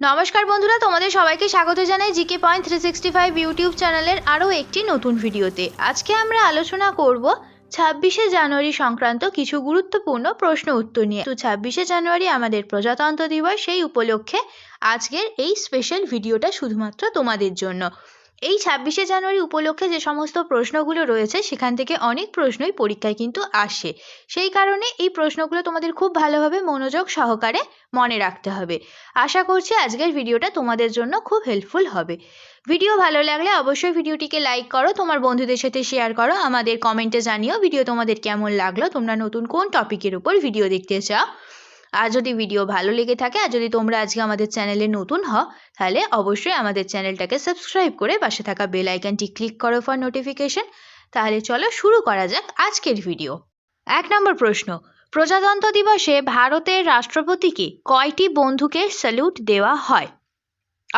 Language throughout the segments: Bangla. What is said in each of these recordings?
নমস্কার বন্ধুরা, তোমাদের সবাইকে স্বাগত জানাই জিকে পয়েন্ট 365 ইউটিউব চ্যানেলের আরও একটি নতুন ভিডিওতে। আজকে আমরা আলোচনা করব 26শে জানুয়ারি সংক্রান্ত কিছু গুরুত্বপূর্ণ প্রশ্ন উত্তর নিয়ে। তো 26শে জানুয়ারি আমাদের প্রজাতন্ত্র দিবস, সেই উপলক্ষে আজকের এই স্পেশাল ভিডিওটা শুধুমাত্র তোমাদের জন্য। এই 26শে জানুয়ারি উপলক্ষে যে সমস্ত প্রশ্নগুলো রয়েছে সেখান থেকে অনেক প্রশ্নই পরীক্ষায় কিন্তু আসে, সেই কারণে এই প্রশ্নগুলো তোমাদের খুব ভালোভাবে মনোযোগ সহকারে মনে রাখতে হবে। আশা করছি আজকের ভিডিওটা তোমাদের জন্য খুব হেল্পফুল হবে। ভিডিও ভালো লাগলে অবশ্যই ভিডিওটিকে লাইক করো, তোমার বন্ধুদের সাথে শেয়ার করো, আমাদের কমেন্টে জানিও ভিডিও তোমাদের কেমন লাগলো, তোমরা নতুন কোন টপিকের উপর ভিডিও দেখতে চাও। আর যদি ভিডিও ভালো লেগে থাকে, আর যদি তোমরা আজকে আমাদের চ্যানেলে নতুন হও, তাহলে অবশ্যই আমাদের চ্যানেলটাকে সাবস্ক্রাইব করে পাশে থাকা বেল আইকনটি ক্লিক করো ফর নোটিফিকেশন। তাহলে চলো শুরু করা যাক আজকের ভিডিও। 1 নম্বর প্রশ্ন, প্রজাতন্ত্র দিবসে ভারতের রাষ্ট্রপতিকে কয়টি বন্দুকের স্যালুট দেওয়া হয়?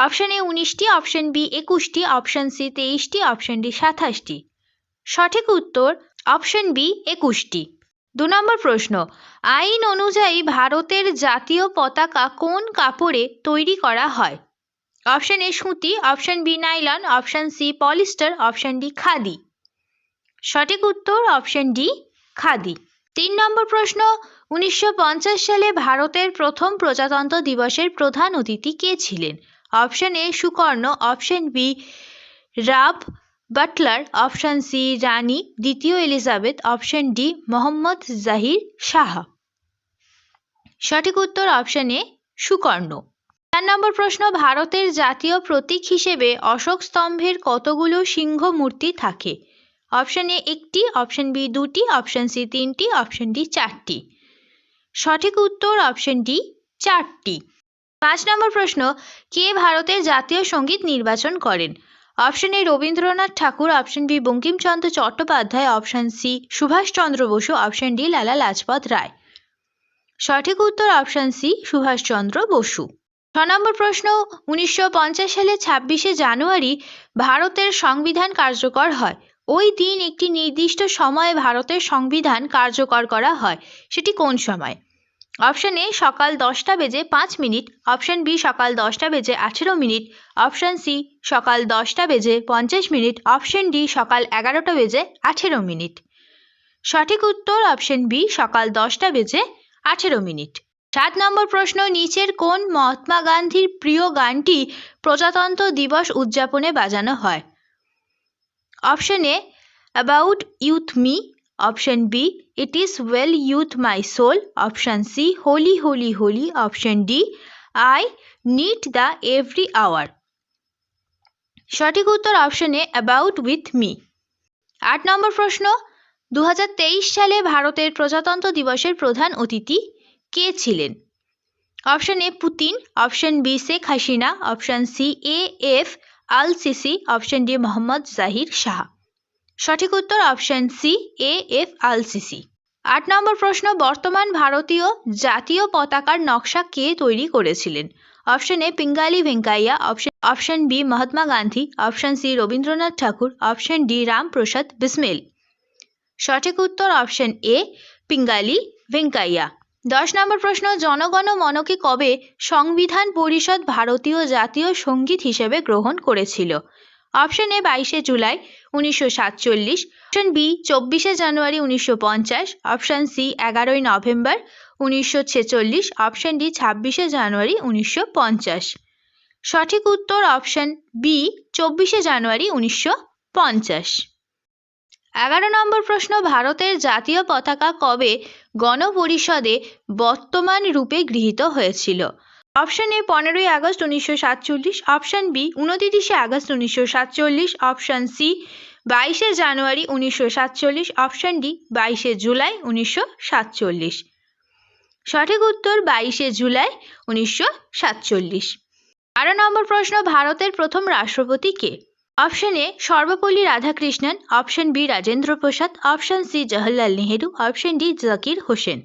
অপশন এ 19টি, অপশন বি 21টি, অপশন সি 23টি, অপশন ডি 27টি। সঠিক উত্তর অপশন বি 21টি। 2 নম্বর প্রশ্ন, আইন অনুযায়ী ভারতের জাতীয় পতাকা কোন কাপড়ে তৈরি করা হয়? অপশন এ সুতি, option B nylon, option C polyester, option D khadi. সঠিক উত্তর অপশন ডি খাদি। 3 নম্বর প্রশ্ন, 1950 সালে ভারতের প্রথম প্রজাতন্ত্র দিবসের প্রধান অতিথি কে ছিলেন? Option A Sukarno, option B Rab Butler, option C রানী দ্বিতীয় Elizabeth, option D Mohammad Zahir Shah. সঠিক উত্তর অপশন এ সুকর্ণ। 4 নম্বর প্রশ্ন, ভারতের জাতীয় প্রতীক হিসেবে অশোক স্তম্ভের কতগুলো সিংহ মূর্তি থাকে? অপশন এ 1টি, অপশন বি 2টি, অপশন সি 3টি, অপশন ডি 4টি। সঠিক উত্তর অপশন ডি 4টি। 5 নম্বর প্রশ্ন, কে ভারতের জাতীয় সঙ্গীত নির্বাচন করেন? Option A Rabindranath Thakur, option B Bankimchandra Chattopadhyay, option C Subhashchandra Bose, option D Lala Lajpat Rai. সঠিক উত্তর অপশন সি সুভাষচন্দ্র বসু। 6 নম্বর প্রশ্ন, 1950 সালে 26শে জানুয়ারি ভারতের সংবিধান কার্যকর হয়। ওই দিন একটি নির্দিষ্ট সময়ে ভারতের সংবিধান কার্যকর করা হয়, সেটি কোন সময়? অপশন এ সকাল 10টা বেজে 5 মিনিট, অপশন বি সকাল 10টা বেজে 18 মিনিট, অপশন সি সকাল 10টা বেজে 50 মিনিট, অপশন ডি সকাল 11টা বেজে 18 মিনিট। সঠিক উত্তর অপশন বি সকাল 10টা বেজে 18 মিনিট। 7 নম্বর প্রশ্ন, নিচের কোন মহাত্মা গান্ধীর প্রিয় গানটি প্রজাতন্ত্র দিবস উদযাপনে বাজানো হয়? Option A abide with me, option B it is well with my soul, option C holy holy holy, option D I need thee every hour. সঠিক উত্তর option A abide with me. 8 নম্বর প্রশ্ন, 2023 সালে ভারতের প্রজাতন্ত্র দিবসের প্রধান অতিথি কে ছিলেন? Option A Putin, option B Sheikh Hasina, option C AF al Sisi, option D Mohammad Zahir Shah. সঠিক উত্তর option C AF al Sisi. 8 নম্বর প্রশ্ন, বর্তমান ভারতীয় জাতীয় পতাকার নকশা কে তৈরি করেছিলেন? Option A Pingali Venkayya, option B Mahatma Gandhi, option C Rabindranath Thakur, option D Ramprasad Bismil. সঠিক উত্তর অপশন এ পিঙ্গালি ভেঙ্কাইয়া। 10 নম্বর প্রশ্ন, জনগণ মনকে কবে সংবিধান পরিষদ ভারতীয় জাতীয় সঙ্গীত হিসেবে গ্রহণ করেছিল? অপশন এ 22শে জুলাই 1947, অপশন বি 24শে জানুয়ারি 1950, অপশন সি 11ই নভেম্বর 1946, অপশন ডি 26শে জানুয়ারি 1950। সঠিক উত্তর অপশন বি 24শে জানুয়ারি 1950। 11 নম্বর প্রশ্ন, ভারতের জাতীয় পতাকা কবে গণপরিষদে বর্তমান রূপে গৃহীত হয়েছিল? অপশন এ 15ই আগস্ট 1947, অপশন বি 29শে আগস্ট 1947, অপশন সি 22শে জানুয়ারি 1947, অপশন ডি 22শে জুলাই 1947। সঠিক উত্তর 22শে জুলাই 1947। 12 নম্বর প্রশ্ন, ভারতের প্রথম রাষ্ট্রপতি কে? Option A Sarvepalli Radhakrishnan, option B Rajendra Prasad, option C Jawaharlal Nehru, option D Zakir Hussain.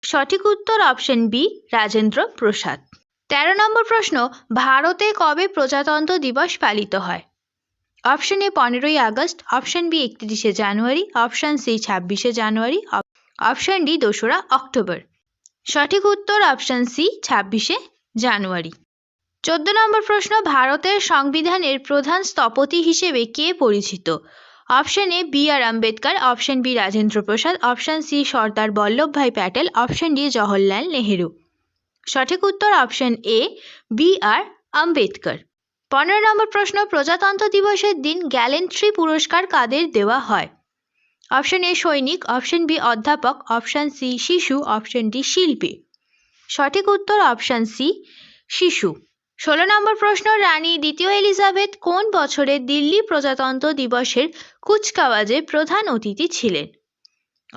সঠিক উত্তর অপশন বি রাজেন্দ্র প্রসাদ। 13 নম্বর প্রশ্ন, ভারতে কবে প্রজাতন্ত্র দিবস পালিত হয়? অপশন এ 15ই আগস্ট, অপশন বি 31শে জানুয়ারি, অপশন সি 26শে জানুয়ারি, অপশন ডি 2রা অক্টোবর। সঠিক উত্তর অপশন সি 26শে জানুয়ারি। 14 নম্বর প্রশ্ন, ভারতের সংবিধানের প্রধান স্থপতি হিসেবে কে পরিচিত? Option A B R Ambedkar, option B Rajendra Prasad, option C Sardar Vallabhbhai Patel, option D Jawaharlal Nehru. সঠিক উত্তর option A B R Ambedkar. 15 নম্বর প্রশ্ন, প্রজাতন্ত্র দিবসের দিন গ্যালেন্ট্রি পুরস্কার কাদের দেওয়া হয়? অপশন এ সৈনিক, অপশন বি অধ্যাপক, অপশন সি শিশু, অপশন ডি শিল্পী। সঠিক উত্তর অপশন সি শিশু। 16 নম্বর প্রশ্ন, রানী দ্বিতীয় এলিজাবেথ কোন বছরে দিল্লি প্রজাতন্ত্র দিবসের কুচকাওয়াজে প্রধান অতিথি ছিলেন?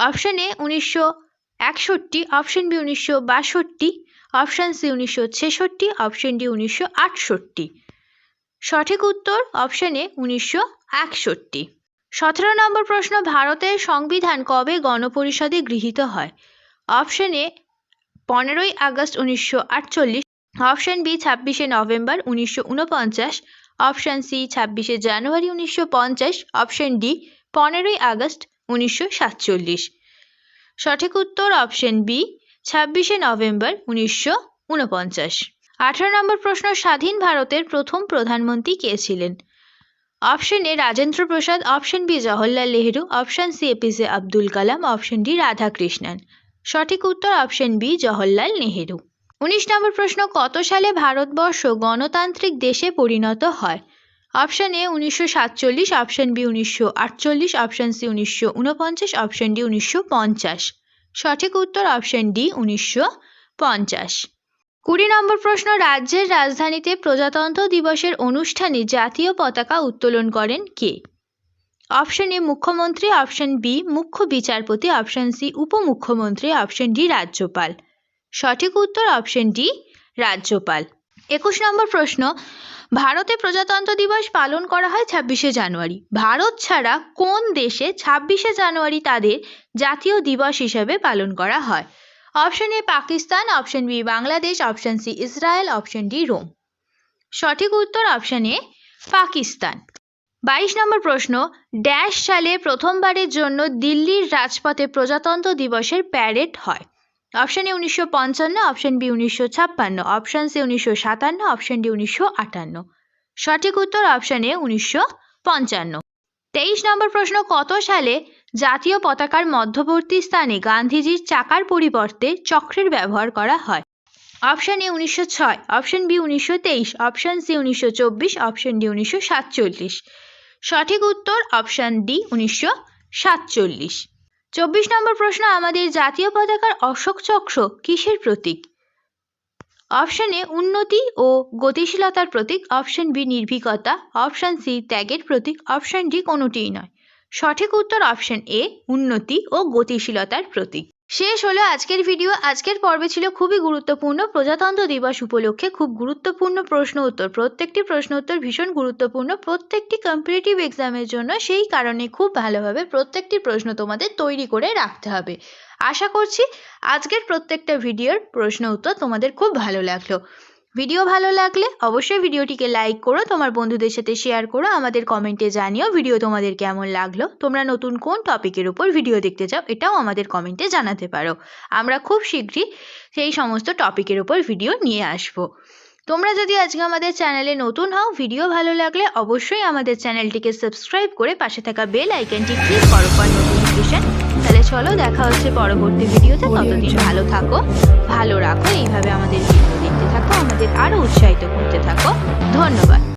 Option A 1961, option B 1962, option C 1966, option D 1968। সঠিক উত্তর অপশন এ 1961। 17 নম্বর প্রশ্ন, ভারতের সংবিধান কবে গণপরিষদে গৃহীত হয়? অপশন এ 15ই আগস্ট 1948, অপশন বি 26শে নভেম্বর 1949, অপশন সি 26শে জানুয়ারি 1950, অপশন ডি 15ই আগস্ট 1947। সঠিক উত্তর অপশন বি 26শে নভেম্বর 1949। 18 নম্বর প্রশ্ন, স্বাধীন ভারতের প্রথম প্রধানমন্ত্রী কে ছিলেন? Option A Rajendra Prasad, option B Jawaharlal Nehru, option C APJ Abdul Kalam, option D Radhakrishnan. সঠিক উত্তর অপশন বি জওহরলাল নেহেরু। 19 নম্বর প্রশ্ন, কত সালে ভারতবর্ষ গণতান্ত্রিক দেশে পরিণত হয়? Option A 1947, option B 1948, option C 1949, option D 1950। সঠিক উত্তর অপশন ডি 1950। 20 নম্বর প্রশ্ন, রাজ্যের রাজধানীতে প্রজাতন্ত্র দিবসের অনুষ্ঠানে জাতীয় পতাকা উত্তোলন করেন কে? অপশন এ মুখ্যমন্ত্রী, অপশন বি মুখ্য বিচারপতি, অপশন সি উপমুখ্যমন্ত্রী, অপশন ডি রাজ্যপাল। সঠিক উত্তর অপশন ডি রাজ্যপাল। 21 নম্বর প্রশ্ন, ভারতে প্রজাতন্ত্র দিবস পালন করা হয় 26শে জানুয়ারি। ভারত ছাড়া কোন দেশে 26শে জানুয়ারি তাদের জাতীয় দিবস হিসেবে পালন করা হয়? Option A Pakistan, option B Bangladesh, option C Israel, option D Rome. সঠিক উত্তর অপশন এ পাকিস্তান। 22 নম্বর প্রশ্ন, ড্যাশ সালে প্রথমবারের জন্য দিল্লির রাজপথে প্রজাতন্ত্র দিবসের প্যারেড হয়? Option A 1955, option B 1956, option C 1957, option D 1958। সঠিক উত্তর অপশন এ 1955। 23 নম্বর প্রশ্ন, কত সালে জাতীয় পতাকার মধ্যবর্তী স্থানে গান্ধীজির চাকার পরিবর্তে চক্রের ব্যবহার করা হয়? Option A 1906, option B 1923, option C 1924, option D 1947। সঠিক উত্তর অপশন ডি 1947। 24 নম্বর প্রশ্ন, আমাদের জাতীয় পতাকার অশোক চক্র কিসের প্রতীক? অপশন এ উন্নতি ও গতিশীলতার প্রতীক, অপশন বি নির্ভীকতা, অপশন সি ত্যাগের প্রতীক, অপশন ডি কোনোটিই নয়। সঠিক উত্তর অপশন এ উন্নতি ও গতিশীলতার প্রতীক। শেষ হলো আজকের ভিডিও। আজকের পর্বে ছিল খুবই গুরুত্বপূর্ণ প্রজাতন্ত্র দিবস উপলক্ষে খুব গুরুত্বপূর্ণ প্রশ্ন উত্তর। প্রত্যেকটি প্রশ্ন উত্তর ভীষণ গুরুত্বপূর্ণ প্রত্যেকটি কম্পিটিটিভ এক্সামের জন্য, সেই কারণে খুব ভালোভাবে প্রত্যেকটি প্রশ্ন তোমাদের তৈরি করে রাখতে হবে। আশা করছি আজকের প্রত্যেকটা ভিডিওর প্রশ্ন উত্তর তোমাদের খুব ভালো লাগলো। ভিডিও ভালো লাগলে অবশ্যই ভিডিওটিকে লাইক করো, তোমার বন্ধুদের সাথে শেয়ার করো, আমাদের কমেন্টে জানিও ভিডিও তোমাদের কেমন লাগলো। তোমরা নতুন কোন টপিকের উপর ভিডিও দেখতে চাও এটাও আমাদের কমেন্টে জানাতে পারো। আমরা খুব শীঘ্রই সেই সমস্ত টপিকের উপর ভিডিও নিয়ে আসবো। তোমরা যদি আজকে আমাদের চ্যানেলে নতুন হও, ভিডিও ভালো লাগলে অবশ্যই আমাদের চ্যানেলটিকে সাবস্ক্রাইব করে পাশে থাকা বেল আইকনটি ক্লিক করো ফর নোটিফিকেশন। তাহলে চলো দেখা হচ্ছে পরবর্তী ভিডিওতে। ততদিন ভালো থাকো, ভালো রাখো, এইভাবে আমাদের ভিডিও দেখতে থাকো, আমাদের আরো উৎসাহিত করতে থাকো। ধন্যবাদ।